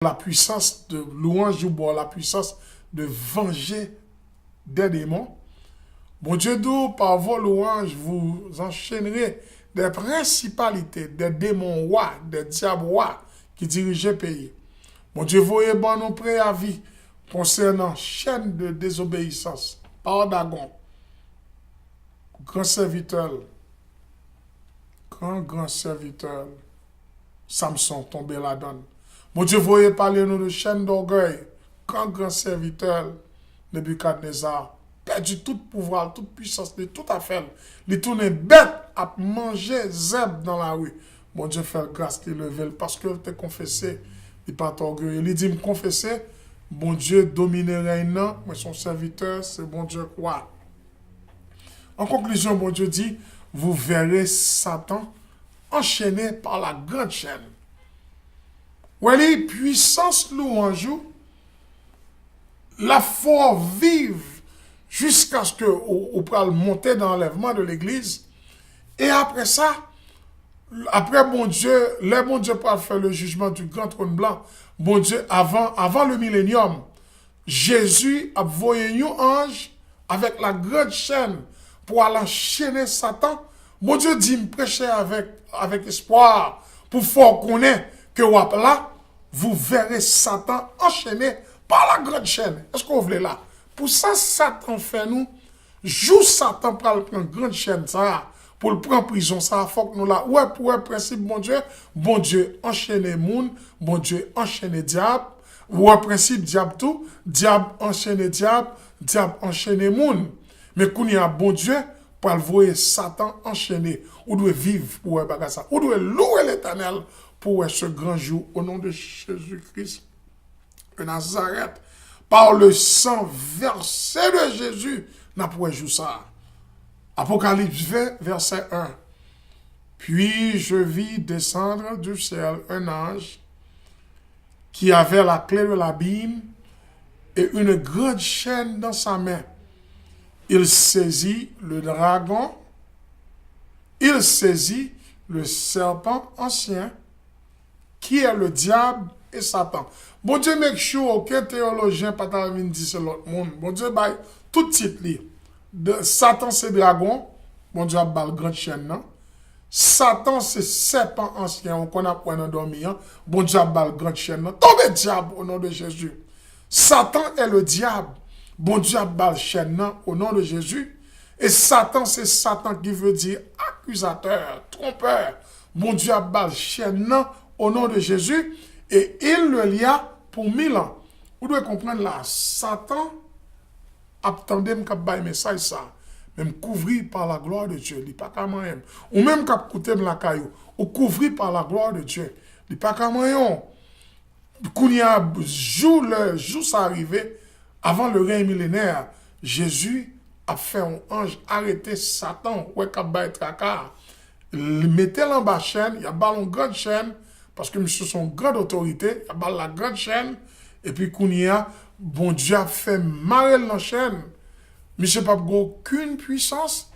la puissance de louange ou bon, la puissance de venger des démons. Bon Dieu d'où par vos louanges vous enchaînerez des principalités, des démons rois, des diables rois qui dirigent le pays. Bon Dieu voyez bon nous préavis concernant chaîne de désobéissance par Dagon, grand serviteur, grand serviteur, Samson tombé la donne. Mon Dieu, voyez parler nous de chaîne d'orgueil, grand serviteur, Nebuchadnezzar, perdu tout pouvoir, toute puissance, toute affaire. Il tourne bête à manger zèbre dans la rue. Mon Dieu, fait grâce qu'il levé parce que tu confessé, il pas orgueilleux. Il dit me confesser, bon Dieu domine règne, moi son serviteur, c'est bon Dieu quoi. En conclusion, bon Dieu dit, vous verrez Satan enchaîné par la grande chaîne. Voyez, puissance louange, la force vive jusqu'à ce que vous puissiez monter dans l'enlèvement de l'église. Et après ça, après bon Dieu, les bon Dieu pour faire le jugement du grand trône blanc, bon Dieu, avant le millénium, Jésus a envoyé un ange avec la grande chaîne pour aller enchaîner Satan. Bon Dieu dit, me prêcher avec espoir pour faire connaître que là, vous verrez Satan enchaîné par la grande chaîne. Est-ce que vous voulez là? Pour ça, Satan fait nous, joue Satan pour le prendre grande chaîne, ça, pour le prendre en prison, ça, faut que nous là. Ouais, pour le principe, bon Dieu enchaîné moun, bon Dieu enchaîné diable, ouais, principe diable tout, diable enchaîné diable enchaîné moun. Mais quand il y a bon Dieu, pour le voir Satan enchaîné, ou doit vivre pour faire ça, ou doit louer l'Éternel pour ce grand jour au nom de Jésus-Christ de Nazareth. Par le sang versé de Jésus, n'a pas joué ça. Apocalypse 20, verset 1. Puis je vis descendre du ciel un ange qui avait la clé de l'abîme et une grande chaîne dans sa main. Il saisit le dragon, il saisit le serpent ancien, qui est le diable et Satan. Bon Dieu, make sure aucun théologien pas dit c'est l'autre monde. Bon Dieu, bah, tout titre li. Satan c'est dragon, bon Dieu a bal grande chaîne non. Satan c'est serpent ancien, on connaît point dans dormir, bon Dieu a bal grande chaîne non. Tombez diable au nom de Jésus. Satan est le diable. Bon Dieu a bal chaîne non, au nom de Jésus. Et Satan c'est Satan qui veut dire accusateur, trompeur. Bon Dieu a bal chaîne non, au nom de Jésus, et il le lia pour 1000 ans. Vous devez comprendre là, Satan attendait me cap bail message ça, même couvri par la gloire de Dieu, il pas comme même. Ou même cap coûter la caillou, ou couvri par la gloire de Dieu, il pas comme rien. Quand il y a le jour ça arrivé avant le règne millénaire, Jésus a fait un ange arrêter Satan, ouais cap bail tracas. Mettez-le en bas chaîne, il y a une grande chaîne, parce que monsieur son grande autorité, il y a la grande chaîne, et puis Kounia, bon Dieu a fait marrer la chaîne. Monsieur n'a pas aucune puissance,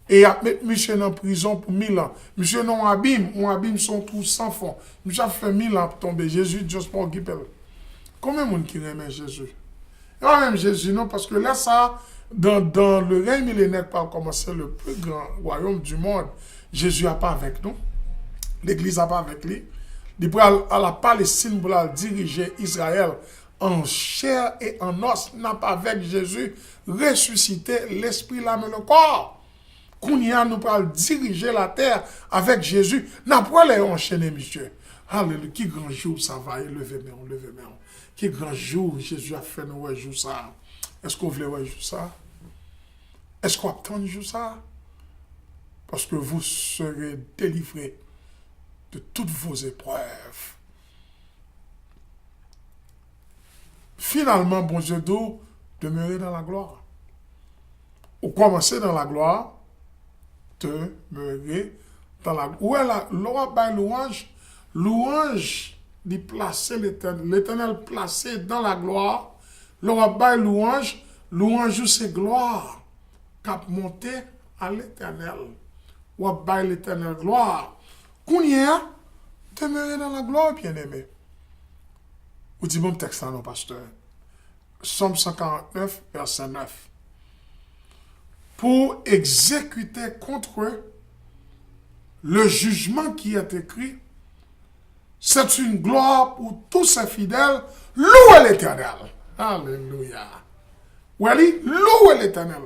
et il a mis monsieur en prison pour 1000 ans. Monsieur non abîme son tout sans fond. Monsieur a fait 1000 ans pour tomber. Jésus, juste pour guider. Combien de monde qui aime Jésus? Et même Jésus, non, parce que là, ça, dans le règne millénaire, par commencer le plus grand royaume du monde, Jésus n'a pas avec nous. L'Église n'a pas avec lui. Il prend à la Palestine pour diriger Israël en chair et en os. N'a pas avec Jésus ressuscité l'esprit, l'âme et le corps. Kounia nous parle diriger la terre avec Jésus. N'a pas les enchaîner, monsieur. Alléluia. Qui grand jour ça va. Levez moi. Qui grand jour Jésus a fait nous jouer ça. Est-ce qu'on voulait jouer ça? Est-ce qu'on attend jouer ça? Parce que vous serez délivrés de toutes vos épreuves. Finalement, bon Dieu d'eau, demeurez dans la gloire. Ou commencez dans la gloire, demeurez dans la gloire. Où est la louange? Louange, dit placer l'éternel placé dans la gloire. L'orabaille louange c'est gloire. Cap monter à l'éternel. Ou bail l'éternel gloire. Kounia, demeurez dans la gloire, bien-aimé. Ou dit bon texte là, non, pasteur. Somme 149, verset 9. Pour exécuter contre eux le jugement qui est écrit, c'est une gloire pour tous ses fidèles. Louez l'Éternel. Alléluia. Oui, louez l'Éternel.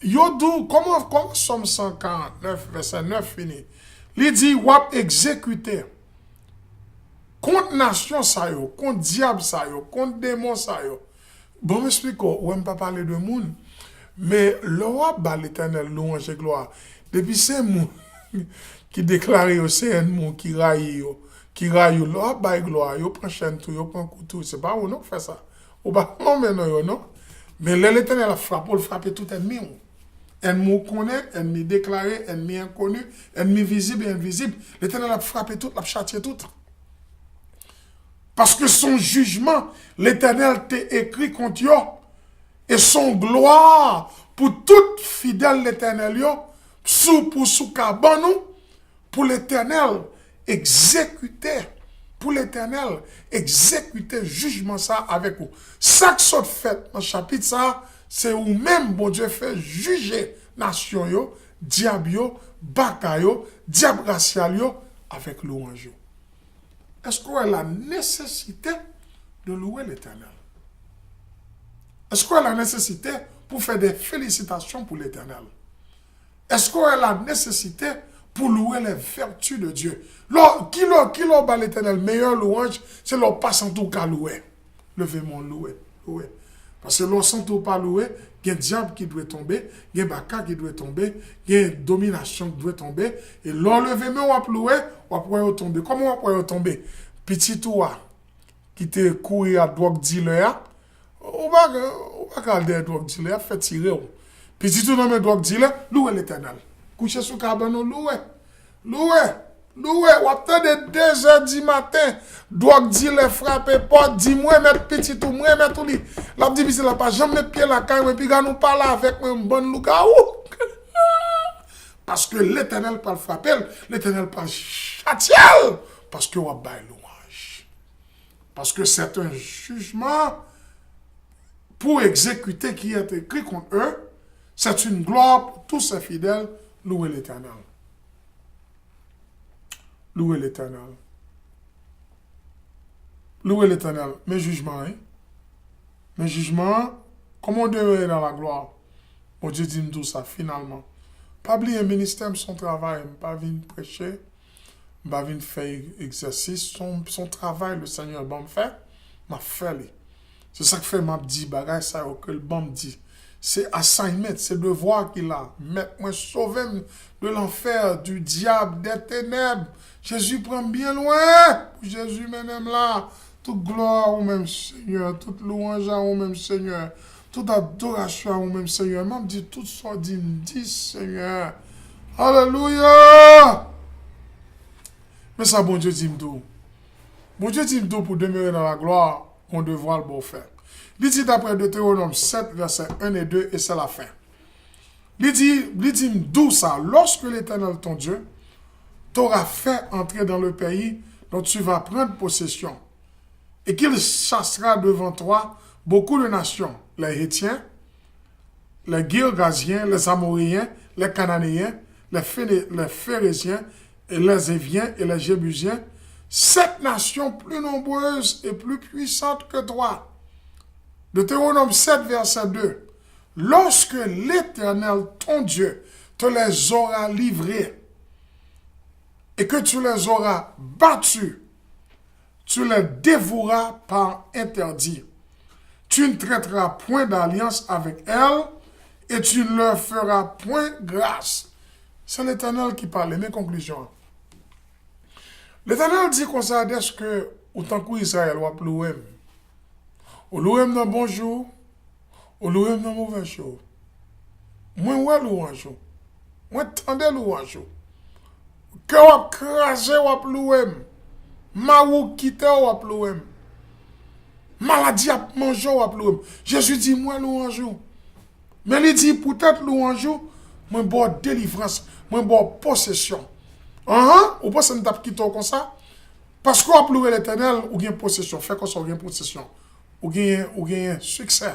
Yodou, comment Somme 149, verset 9 fini? Il dit, wap exécuter contre nation ça yo, contre diable ça yo, contre démon ça yo. Bon, m'explique, ou même pas parler de monde, mais le wap ba l'Éternel louange et gloire. Depuis c'est moun qui déclare yo, c'est un moun qui raille yo, le wap ba gloire, yo prend chaîne tout, yo prend couteau, c'est pas ou non fait ça. Ou pas non mais non yo non. Mais l'Éternel a frappé, il frappe tout ennemi. Ennemi connaît, ennemi déclaré, ennemi inconnu, ennemi visible et invisible. L'Éternel a frappé tout, l'a châtié tout. Parce que son jugement, l'Éternel t'a écrit contre yo. Et son gloire, pour toute fidèle l'Éternel yo, pour sous cabanou, pour l'Éternel exécuter. Pour l'Éternel, exécuter jugement ça avec vous. Chaque sorte fait dans le chapitre ça, c'est où même bon Dieu fait juger nation yo, diable yo, baka yo, diable racial yo, avec louange yo. Est-ce qu'on a la nécessité de louer l'Éternel? Est-ce qu'on a la nécessité pour faire des félicitations pour l'Éternel? Est-ce qu'on a la nécessité pour louer les vertus de Dieu? Qui leur bat l'Éternel, meilleur louange, c'est leur pas sans tout qu'à louer. Levez-moi, louer. Parce que leur sans tout pas louer, il y a un diable qui doit tomber, il y a un baka qui doit tomber, il y a une domination qui doit tomber, et leur levez-moi, on louer, on va tomber. Comment on va tomber? Petit toi, qui te couru à drogue dealer, on va regarder à drogue dealer, fait tirer. Petit tout dans mes drogue dealer, louer l'Éternel. Coucher sous cabane, louer, ou attendez 2 h du matin, drogue dealer frappe porte, dis-moi, mettre petit tout, moi, mettre tout lit. La dit, c'est la pas jamais mettre pied la caille, et puis nous parler avec un bon loukaou. Parce que l'Éternel pas le frapper, l'Éternel pas châtier, parce que on va louange. Parce que c'est un jugement pour exécuter qui est écrit contre eux. C'est une gloire pour tous ses fidèles. Louez l'Éternel. Louez l'Éternel. Louez l'Éternel. Mes jugements, hein? Mes jugements, comment on devrait dans la gloire? Bon Dieu dit tout ça, finalement. Pas oublier un ministère, son travail. Pas venir prêcher. Pas venir faire exercice. Son travail, le Seigneur va me faire. M'a fait. C'est ça que fait m'a dit, bagay ça que le bon me dit. C'est assignment, c'est devoir qu'il a. Moi, sauver de l'enfer, du diable, des ténèbres. Jésus prend bien loin. Jésus m'aime là. Toute gloire au même Seigneur. Toute louange au même Seigneur. Toute adoration au même Seigneur. Même dit tout ça, dit Seigneur. Alléluia. Mais ça, bon Dieu dit m'dou. Bon Dieu dit m'dou pour demeurer dans la gloire, on devra le beau faire. Il dit d'après Deutéronome 7, versets 1 et 2, et c'est la fin. Il dit d'où ça, lorsque l'Éternel ton Dieu t'aura fait entrer dans le pays dont tu vas prendre possession, et qu'il chassera devant toi beaucoup de nations, les Hétiens, les Girgasiens, les Amoréens, les Cananéens, les Phérésiens, et les Éviens et les Jébusiens, 7 nations plus nombreuses et plus puissantes que toi. Deutéronome 7, verset 2. Lorsque l'Éternel, ton Dieu, te les aura livrés et que tu les auras battus, tu les dévoueras par interdit. Tu ne traiteras point d'alliance avec elles et tu ne leur feras point grâce. C'est l'Éternel qui parle. Mes conclusions. L'Éternel dit qu'on s'adresse que, autant qu'Israël va louer. Ou louer dans bon jour, ou louer dans mauvais jour. Moi, ouais, louange. Moi, tendez louange. Que vous crasez, vous louer. Ma ou quitte, vous louer. Maladie à manger, vous louer. Jésus dit, moi, louange. Mais il dit, peut-être louange, moi, bon délivrance, moi, bon possession. Ou pas ça ne tape quitte comme ça? Parce qu'on a pleuré l'éternel, ou gain possession. Fait qu'on soit gain possession. Ou gain succès.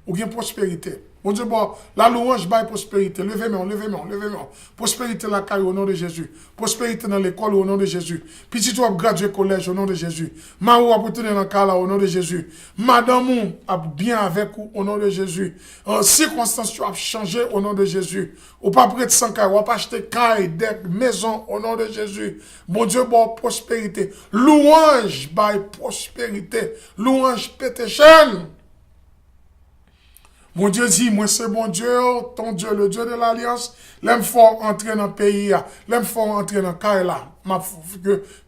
Ou gain prospérité. Bon Dieu, bon, la louange baille prospérité. Levez-moi, levez-moi, levez-moi. Prospérité la caille au nom de Jésus. Prospérité dans l'école au nom de Jésus. Petit tu vas graduer collège au nom de Jésus. Ma ou a retourner dans le cas là au nom de Jésus. Madame ou a bien avec vous au nom de Jésus. En circonstance tu as changé au nom de Jésus. Ou pas près de 100 cailles, ou pas acheter caille, des maisons au nom de Jésus. Bon Dieu, bon prospérité. Louange baille prospérité. Louange pétéchène. Mon Dieu dit, moi c'est mon Dieu, ton Dieu, le Dieu de l'Alliance. L'aime fort entrer dans le pays, l'aime fort entrer dans le caille là,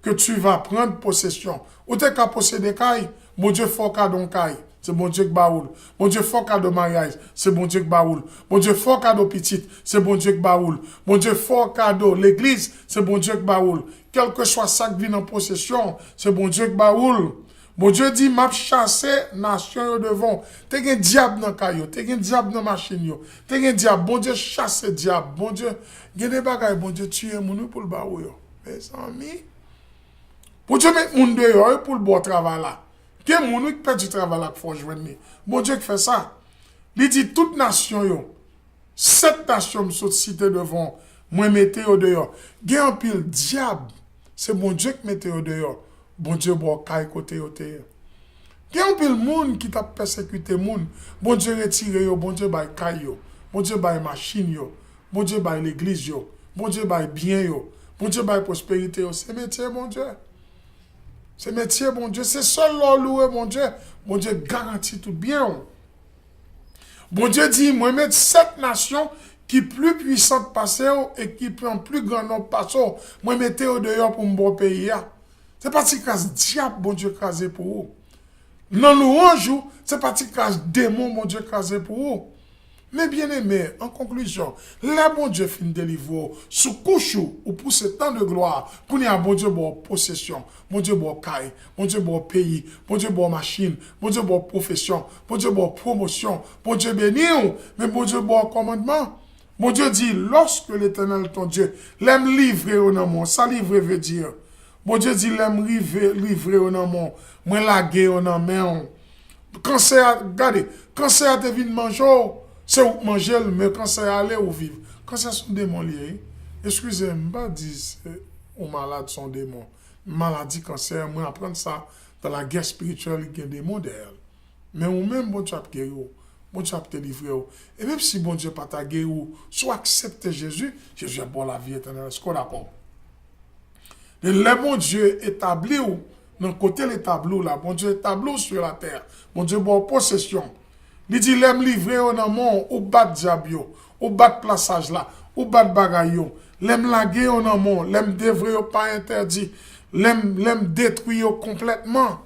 que tu vas prendre possession. Ou t'es qu'à posséder caille, mon Dieu fort cadeau caille, c'est mon Dieu qui baoule. Mon Dieu fort cadeau mariage, c'est mon Dieu qui baoule. Mon Dieu fort cadeau petite, c'est mon Dieu qui baoule. Mon Dieu fort cadeau l'église, c'est mon Dieu qui baoule. Quel que soit ça qui vient en possession, c'est mon Dieu qui baoule. Bon Dieu dit, m'a chassé nation devant. T'es un diable dans caillou, t'es un diable dans machine yo. T'es un diable, bon Dieu chasse diable. Bon Dieu, gen des bagaille, bon Dieu tue moun pour le baou yo. Mes amis. Bon Dieu met moun dehors pour le bon travail là. Gen moun qui perd du travail là qu'il faut joindre. Bon Dieu qui fait ça. Il dit toute nation yo. 7 nations me sont citées devant. Moi mettez au dehors. Gen un pile diable. C'est bon Dieu qui mettez au dehors. Bon Dieu, bon, caille côté yote. Il y a un peu de monde qui t'a persécuté monde. Bon Dieu retire yo, bon Dieu bail caille yo. Bon Dieu bail machine yo. Bon Dieu bail l'église yo. Bon Dieu bail bien yo. Bon Dieu bail prospérité yo. C'est métier, bon Dieu. C'est métier, bon Dieu. C'est seul l'or loué, bon Dieu. Bon Dieu garantit tout bien. Bon Dieu dit, moi, mettre 7 nations qui plus puissantes passer et qui prend plus grand nombre passer. Moi, mettez au dehors pour mon bon pays. C'est pas si casse diable, bon Dieu, crasé pour vous. Non, louange, c'est pas si casse démon, bon Dieu, crasé pour vous. Mais bien aimé, en conclusion, là, bon Dieu fin délivre, sous couche ou pour ce temps de gloire, pour y avoir bon Dieu, bon possession, bon Dieu, bon caille, bon Dieu, bon pays, bon Dieu, bon machine, bon Dieu, bon profession, bon Dieu, bon promotion, bon Dieu, béni, mais bon Dieu, bon commandement. Bon Dieu dit, lorsque l'éternel ton Dieu l'aime livrer au nom, ça livrer veut dire. Bon Dieu dit, l'aime livrer au nom, moi laguer au nom. Quand c'est, regardez, quand c'est à te vin manger, c'est ou manger, mais quand c'est aller ou vivre. Quand c'est son démon lié, excusez-moi, pas dire aux malades son démon. Maladie, cancer, moi apprendre ça dans la guerre spirituelle, il y a des modèles. Mais ou même, bon Dieu a guéri, bon Dieu a te livré. Et même si bon Dieu pas t'a guéri, soit accepte Jésus, Jésus a bon la vie éternelle. Est-ce qu'on d'accord? Le bon Dieu établi ou, dans le côté le tableau là, bon Dieu établi sur la terre, bon Dieu bon possession. Il dit, l'aime livrer au nom, au bas de diabio, au bas de plaçage là, au bas de bagaillon, l'aime laguer au nom, l'aime dévrer pas interdit, l'aime détruire complètement.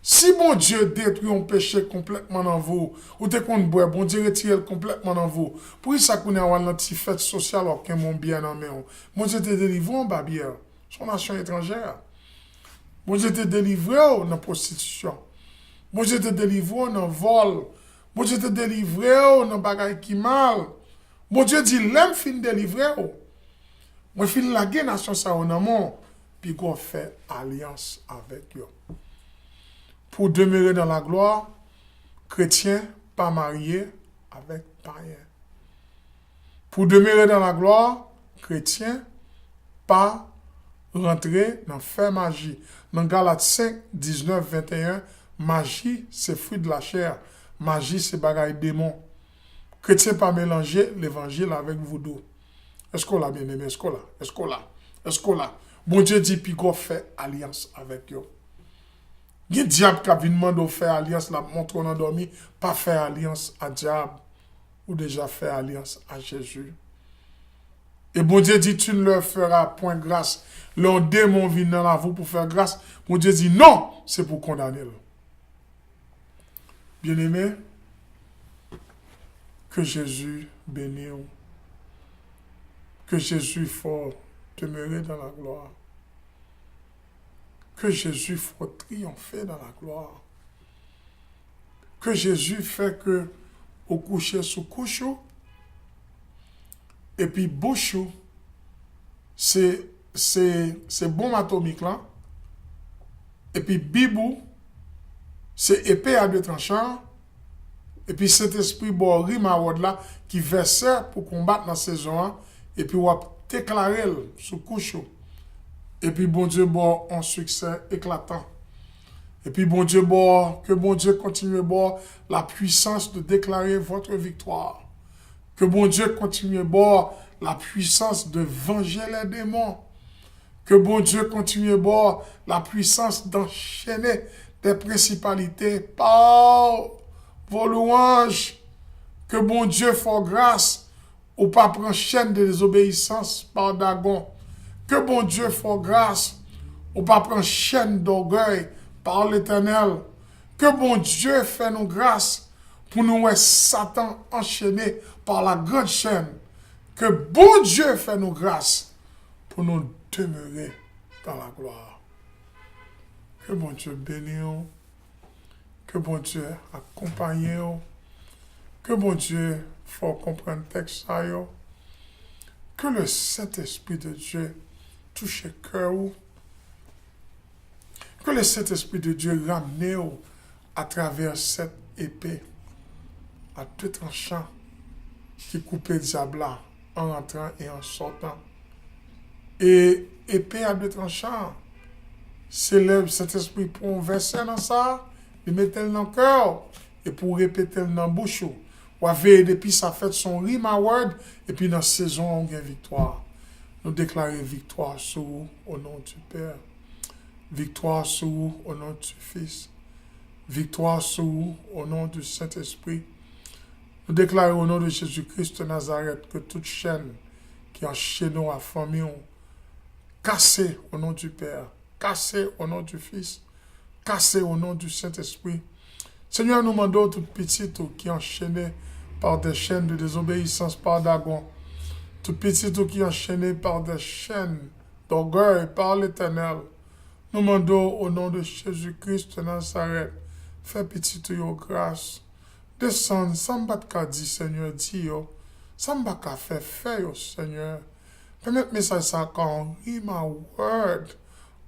Si bon Dieu détruit un péché complètement dans vous, ou te qu'on boit, bon Dieu retire complètement dans vous, pour ça qu'on a un petit fête sociale, alors qu'un mon bien en main, bon Dieu te délivre en babière. Son nation étrangère. Bon Dieu te délivre dans la prostitution. Bon Dieu te délivre dans le vol. Bon Dieu te délivre dans le bagage qui mal. Bon Dieu dit, l'aime fin délivrer. Moi, fin la guerre nation ça en amont. Puis qu'on fait alliance avec eux. Pour demeurer dans la gloire, chrétien, pas marié avec païen. Pour demeurer dans la gloire, chrétien, pas rentrer dans faire magie. Dans Galates 5, 19, 21, magie, c'est fruit de la chair. Magie, c'est bagaille démon. Chrétien pas mélanger l'évangile avec voodoo. Est-ce qu'on l'a bien aimé? Est-ce qu'on l'a? Est-ce qu'on l'a? Est-ce qu'on l'a? Bon Dieu dit, puis qu'on fait alliance avec eux. Il y a un diable qui a demandé de faire alliance, la montre on a dormi, pas faire alliance à diable, ou déjà faire alliance à Jésus. Et bon Dieu dit, tu ne leur feras point grâce. Leur démon vient dans la vie pour faire grâce. Bon Dieu dit, non, c'est pour condamner. Bien-aimé, que Jésus bénisse. Que Jésus fort demeurer dans la gloire. Que Jésus faut triompher dans la gloire. Que Jésus fait que au coucher sous couche. Et puis bouche, c'est bombe atomique là. Et puis Bibou, c'est épée à deux tranchants. Et puis cet esprit bon rima word là qui versait pour combattre dans la saison 1. Et puis on va déclarer sous couche. Et puis bon Dieu bon un succès éclatant. Et puis bon Dieu bon, que bon Dieu continue bon la puissance de déclarer votre victoire. Que bon Dieu continue bon la puissance de venger les démons. Que bon Dieu continue bon la puissance d'enchaîner des principalités par vos louanges. Que bon Dieu fasse grâce ou pas prendre chaîne de désobéissance par Dagon. Que bon Dieu fasse grâce ou pas prendre chaîne d'orgueil par l'Éternel. Que bon Dieu fait nous grâce pour nous voir Satan enchaîné par la grande chaîne. Que bon Dieu fait nous grâce pour nous demeurer dans la gloire. Que bon Dieu bénisse. Que bon Dieu accompagne. Que bon Dieu faut comprendre le texte. Que le Saint-Esprit de Dieu touche le cœur. Que le Saint-Esprit de Dieu ramène à travers cette épée à deux tranchants qui coupe le diable en entrant et en sortant. Et épée à deux tranchants, célèbre cet esprit pour un verset dans ça, il mettait dans le cœur et pour répéter dans la bouche. Ou avait depuis ça fait son rima word et puis dans la saison on gagne victoire. Nous déclarons victoire sur vous au nom du Père. Victoire sur vous au nom du Fils. Victoire sur vous au nom du Saint-Esprit. Nous déclarons au nom de Jésus-Christ de Nazareth que toute chaîne qui enchaîne à la famille, cassée au nom du Père, cassée au nom du Fils, cassée au nom du Saint-Esprit. Seigneur, nous demandons tout petit qui est enchaîné par des chaînes de désobéissance par Dagon, tout petit qui est enchaîné par des chaînes d'orgueil par l'Éternel. Nous demandons au nom de Jésus-Christ de Nazareth, fais petit yo grâce. Descends, sans battre dit, Seigneur, dis yo, sans battre fait yo, Seigneur. Permettez message ça quand ma word,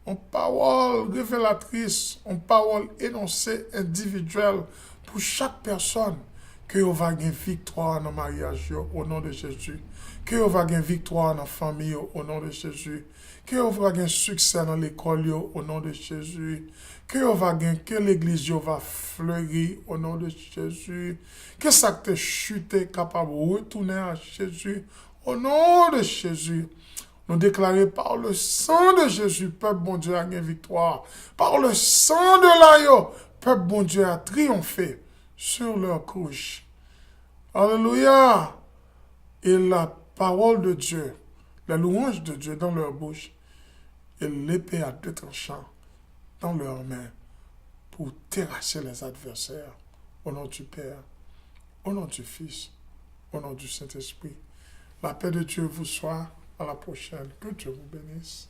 en parole révélatrice, en parole énoncée individuelle pour chaque personne, que vous va gagner victoire dans le mariage au nom de Jésus, que vous va gagner victoire dans la famille au nom de Jésus, que vous va gagner succès dans l'école au nom de Jésus, que vous va gagner que l'église va fleurir au nom de Jésus, que ça te chute capable de retourner à Jésus au nom de Jésus. Nous déclarons par le sang de Jésus, peuple bon Dieu a gagné victoire. Par le sang de l'agneau, peuple bon Dieu a triomphé sur leur couche. Alléluia. Et la parole de Dieu, la louange de Dieu dans leur bouche, et l'épée à deux tranchants dans leurs mains pour terrasser les adversaires. Au nom du Père, au nom du Fils, au nom du Saint-Esprit. La paix de Dieu vous soit. À la prochaine. Que Dieu vous bénisse.